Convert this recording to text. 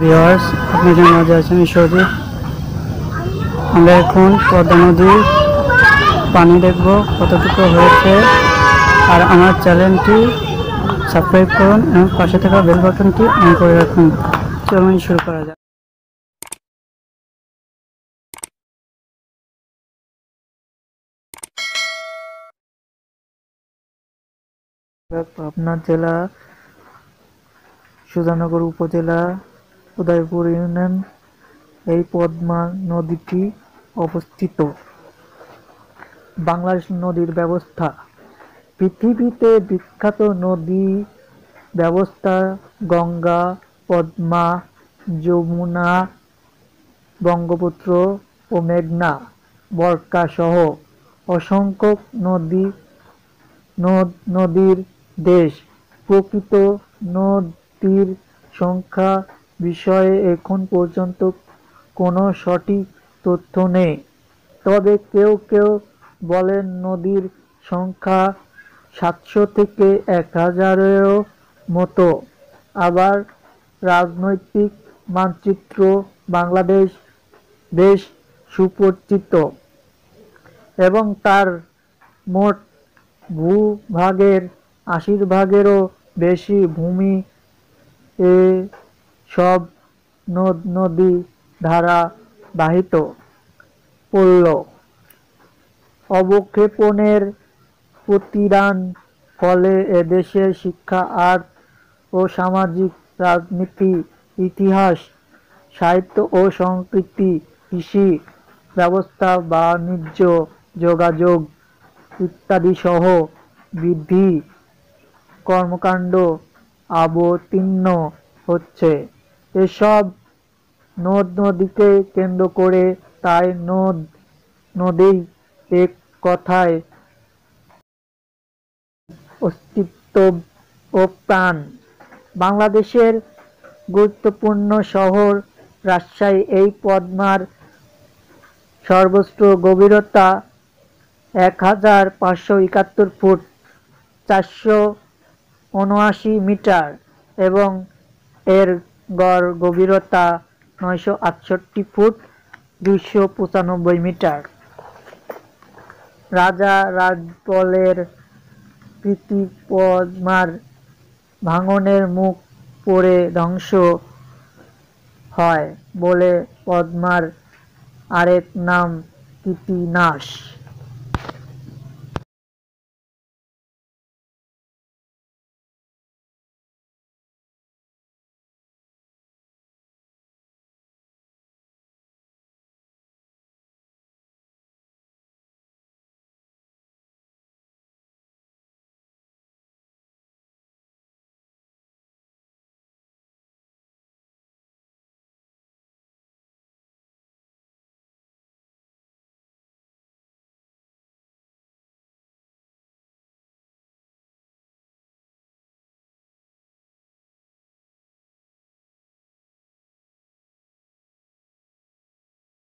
Viewers, আপনাদের মাঝে আছেন সৌদি। আমরা এখন পদ্মা নদীর পানি দেখব কতটুকু হয়েছে। আর আমার চ্যানেলটি সাবস্ক্রাইব করুন এবং পাশে থাকা বেল বাটনটি অন করে রাখুন। চলুন শুরু করা যাক। পাবনা জেলা, সুজানগর উপজেলা, উদয়পুর ইউনিয়ন এই পদ্মা নদীটি অবস্থিত। বাংলাদেশ নদীর ব্যবস্থা। পৃথিবীতে বিখ্যাত নদী ব্যবস্থা গঙ্গা, পদ্মা, যমুনা, ব্রহ্মপুত্র ও মেঘনা, বরকা সহ অসংখ্য নদীর দেশ। প্রকৃত নদীর সংখ্যা বিষয়ে এখন পর্যন্ত কোনো সঠিক তথ্য নেই, তবে কেউ কেউ বলেন নদীর সংখ্যা 700 থেকে 1000-এরও মতো। আবার রাজনৈতিক মানচিত্র বাংলাদেশ বেশ সুপরিচিত এবং তার মোট ভূভাগের 80%-এরও বেশি ভূমি এ সব নদী দ্বারা বাহিত। পড়ল অবক্ষেপণের প্রতিদান ফলে এদেশের শিক্ষা, আর্ট ও সামাজিক, রাজনীতি, ইতিহাস, সাহিত্য ও সংস্কৃতি, কৃষি ব্যবস্থা, বাণিজ্য, যোগাযোগ ইত্যাদি সহ বৃদ্ধি কর্মকাণ্ড অবতীর্ণ হচ্ছে এসব নদীকে কেন্দ্র করে। তাই নদী এক কথায় অস্তিত্ব ও প্রাণ। বাংলাদেশের গুরুত্বপূর্ণ শহর রাজশাহী। এই পদ্মার সর্বোচ্চ গভীরতা 1571 ফুট 479 মিটার এবং এর গড় গভীরতা 968 ফুট 295 মিটার। রাজা রাজবলের কৃতি পদ্মার ভাঙনের মুখ পড়ে ধ্বংস হয় বলে পদ্মার আরেক নাম কৃতিনাশ।